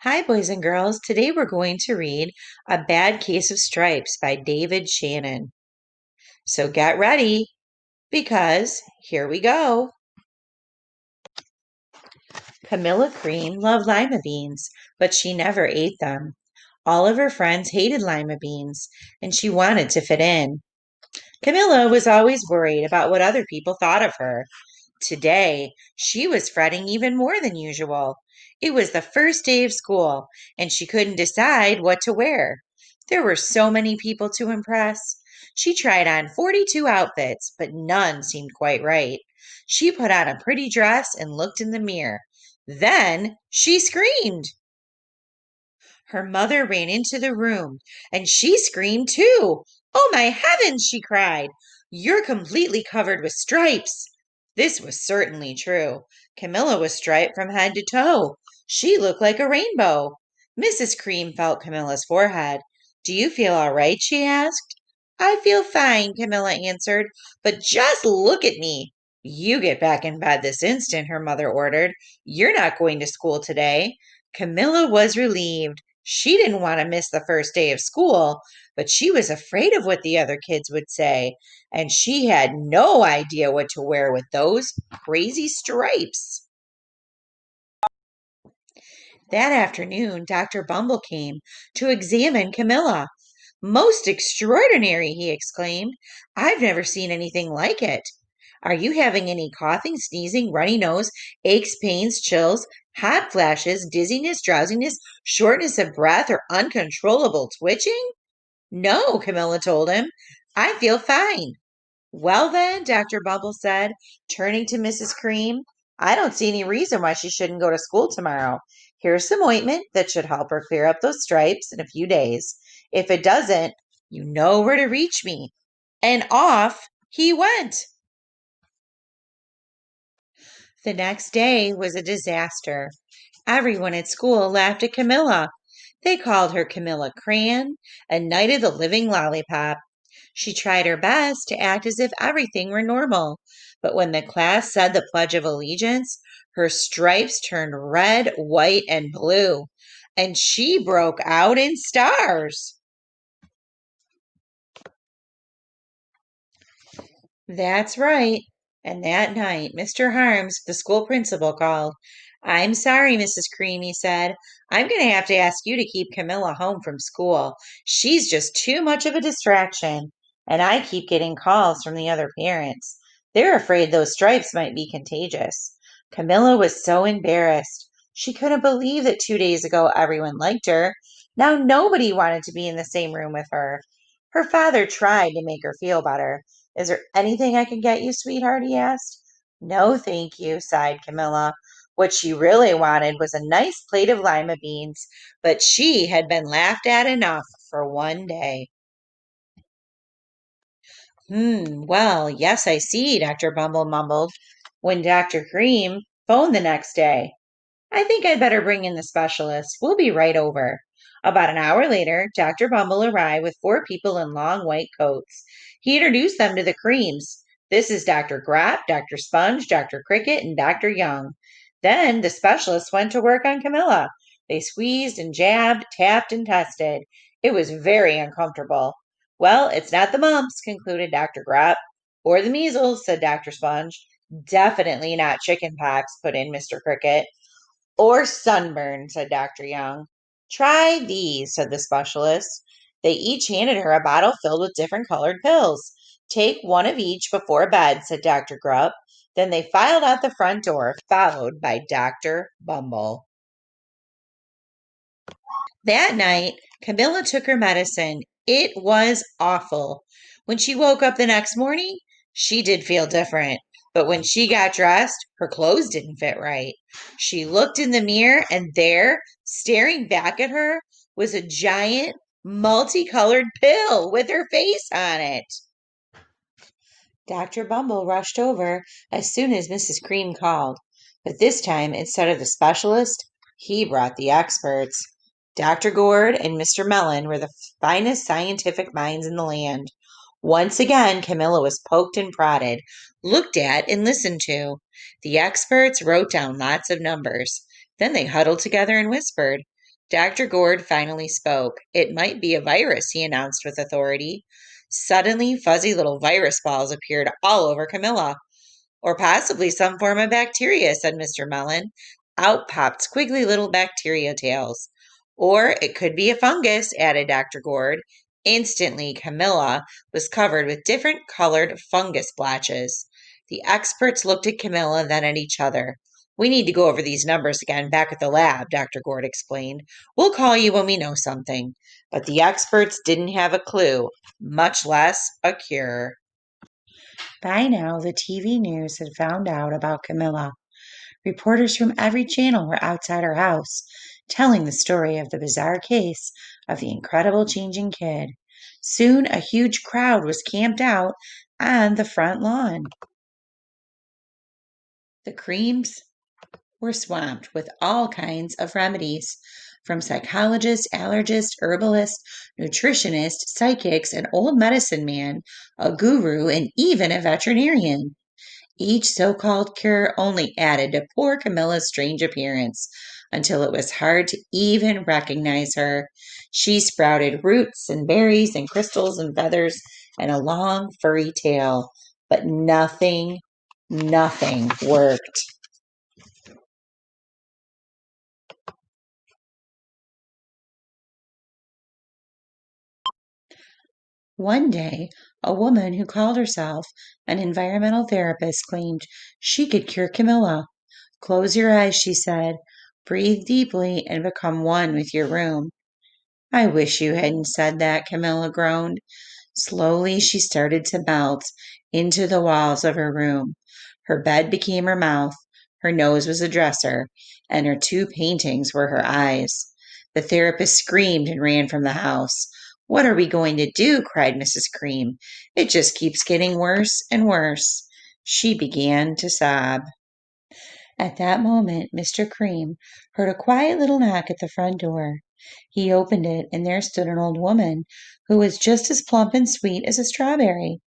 Hi, boys and girls. Today we're going to read A Bad Case of Stripes by David Shannon. So get ready because here we go. Camilla Cream loved lima beans, but she never ate them. All of her friends hated lima beans, and she wanted to fit in. Camilla was always worried about what other people thought of her. Today, she was fretting even more than usual. It was the first day of school, and she couldn't decide what to wear. There were so many people to impress. She tried on 42 outfits, but none seemed quite right. She put on a pretty dress and looked in the mirror. Then she screamed. Her mother ran into the room, and she screamed too. "Oh, my heavens!" she cried. "You're completely covered with stripes." This was certainly true. Camilla was striped from head to toe. She looked like a rainbow. Mrs. Cream felt Camilla's forehead. "Do you feel all right?" she asked. "I feel fine," Camilla answered, "but just look at me." "You get back in bed this instant," her mother ordered. "You're not going to school today." Camilla was relieved. She didn't want to miss the first day of school, but she was afraid of what the other kids would say, and she had no idea what to wear with those crazy stripes. That afternoon, Dr. Bumble came to examine Camilla. "Most extraordinary!" he exclaimed. "I've never seen anything like it. Are you having any coughing, sneezing, runny nose, aches, pains, chills, hot flashes, dizziness, drowsiness, shortness of breath, or uncontrollable twitching?" "No," Camilla told him. "I feel fine." "Well, then," Dr. Bumble said, turning to Mrs. Cream, "I don't see any reason why she shouldn't go to school tomorrow. Here's some ointment that should help her clear up those stripes in a few days. If it doesn't, you know where to reach me." And off he went. The next day was a disaster. Everyone at school laughed at Camilla. They called her Camilla Crayon, a Night of the Living Lollipop. She tried her best to act as if everything were normal, but when the class said the Pledge of Allegiance, her stripes turned red, white, and blue, and she broke out in stars. That's right. And that night, Mr. Harms, the school principal, called. "I'm sorry, Mrs. Cream," he said. "I'm going to have to ask you to keep Camilla home from school. She's just too much of a distraction. And I keep getting calls from the other parents. They're afraid those stripes might be contagious." Camilla was so embarrassed. She couldn't believe that 2 days ago everyone liked her. Now nobody wanted to be in the same room with her. Her father tried to make her feel better. "Is there anything I can get you, sweetheart?" he asked. "No, thank you," sighed Camilla. What she really wanted was a nice plate of lima beans, but she had been laughed at enough for one day. Well, yes, I see," Dr. Bumble mumbled when Dr. Cream phoned the next day. "I think I'd better bring in the specialist. We'll be right over." About an hour later, Dr. Bumble arrived with four people in long white coats. He introduced them to the Creams. "This is Dr. Grop, Dr. Sponge, Dr. Cricket, and Dr. Young." Then the specialist went to work on Camilla. They squeezed and jabbed, tapped and tested. It was very uncomfortable. "Well, it's not the mumps," concluded Dr. Grop. "Or the measles," said Dr. Sponge. "Definitely not chicken pox," put in Mr. Cricket. "Or sunburn," said Dr. Young. "Try these," said the specialist. They each handed her a bottle filled with different colored pills. "Take one of each before bed," said Dr. Grubb. Then they filed out the front door, followed by Dr. Bumble. That night, Camilla took her medicine. It was awful. When she woke up the next morning, she did feel different. But when she got dressed, her clothes didn't fit right. She looked in the mirror, and there, staring back at her, was a giant, multicolored pill with her face on it. Dr. Bumble rushed over as soon as Mrs. Cream called, but this time, instead of the specialist, he brought the experts. Dr. Gord and Mr. Mellon were the finest scientific minds in the land. Once again, Camilla was poked and prodded, looked at and listened to. The experts wrote down lots of numbers. Then they huddled together and whispered. Dr. Gord finally spoke. It might be a virus, he announced with authority. Suddenly, fuzzy little virus balls appeared all over Camilla. Or possibly some form of bacteria, said Mr. Mellon. Out popped squiggly little bacteria tails. Or it could be a fungus, added Dr. Gord. Instantly, Camilla was covered with different colored fungus blotches. The experts looked at Camilla, then at each other. We need to go over these numbers again back at the lab, Dr. Gord explained. We'll call you when we know something. But the experts didn't have a clue, much less a cure. By now, the TV news had found out about Camilla. Reporters from every channel were outside her house, telling the story of the bizarre case of the incredible changing kid. Soon, a huge crowd was camped out on the front lawn. The creams were swamped with all kinds of remedies, from psychologists, allergists, herbalists, nutritionists, psychics, an old medicine man, a guru, and even a veterinarian. Each so called cure only added to poor Camilla's strange appearance until it was hard to even recognize her. She sprouted roots and berries and crystals and feathers and a long furry tail, but nothing worked. One day, a woman who called herself an environmental therapist claimed she could cure Camilla. Close your eyes, she said. Breathe deeply and become one with your room. I wish you hadn't said that, Camilla groaned. Slowly, she started to melt into the walls of her room. Her bed became her mouth, her nose was a dresser, and her two paintings were her eyes. The therapist screamed and ran from the house. What are we going to do? Cried Mrs. Cream. It just keeps getting worse and worse. She began to sob. At that moment, Mr. Cream heard a quiet little knock at the front door. He opened it, and there stood an old woman who was just as plump and sweet as a strawberry.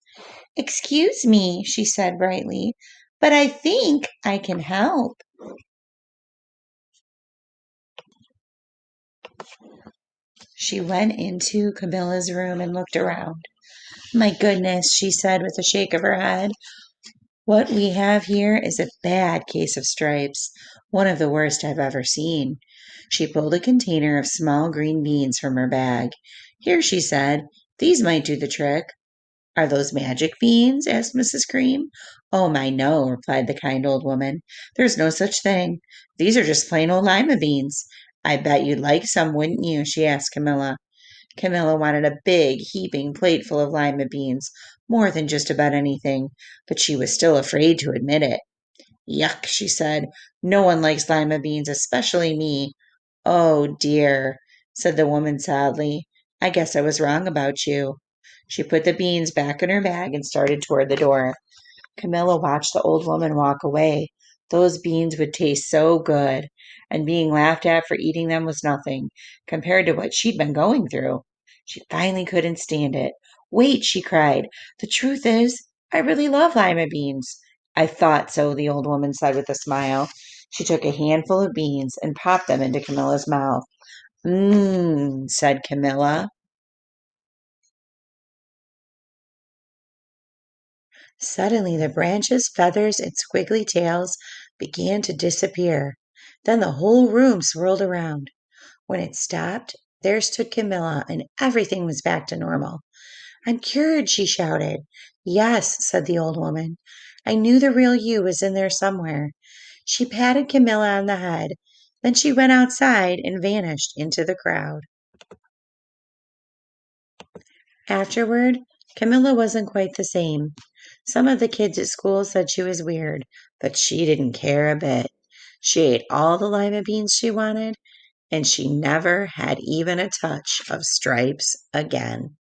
Excuse me, she said brightly, but I think I can help. She went into Camilla's room and looked around. My goodness, she said with a shake of her head. What we have here is a bad case of stripes, one of the worst I've ever seen. She pulled a container of small green beans from her bag. Here, she said, these might do the trick. Are those magic beans? Asked Mrs. Cream. Oh, my, no, replied the kind old woman. There's no such thing. These are just plain old lima beans. I bet you'd like some, wouldn't you? She asked Camilla. Camilla wanted a big, heaping plate full of lima beans, more than just about anything, but she was still afraid to admit it. Yuck, she said. No one likes lima beans, especially me. Oh, dear, said the woman sadly. I guess I was wrong about you. She put the beans back in her bag and started toward the door. Camilla watched the old woman walk away. Those beans would taste so good, and being laughed at for eating them was nothing compared to what she'd been going through. She finally couldn't stand it. Wait, she cried. The truth is, I really love lima beans. I thought so, the old woman said with a smile. She took a handful of beans and popped them into Camilla's mouth. Mmm, said Camilla. Suddenly, the branches, feathers, and squiggly tails began to disappear. Then the whole room swirled around. When it stopped, there stood Camilla, and everything was back to normal. I'm cured, she shouted. Yes, said the old woman. I knew the real you was in there somewhere. She patted Camilla on the head. Then she went outside and vanished into the crowd. Afterward, Camilla wasn't quite the same. Some of the kids at school said she was weird, but she didn't care a bit. She ate all the lima beans she wanted, and she never had even a touch of stripes again.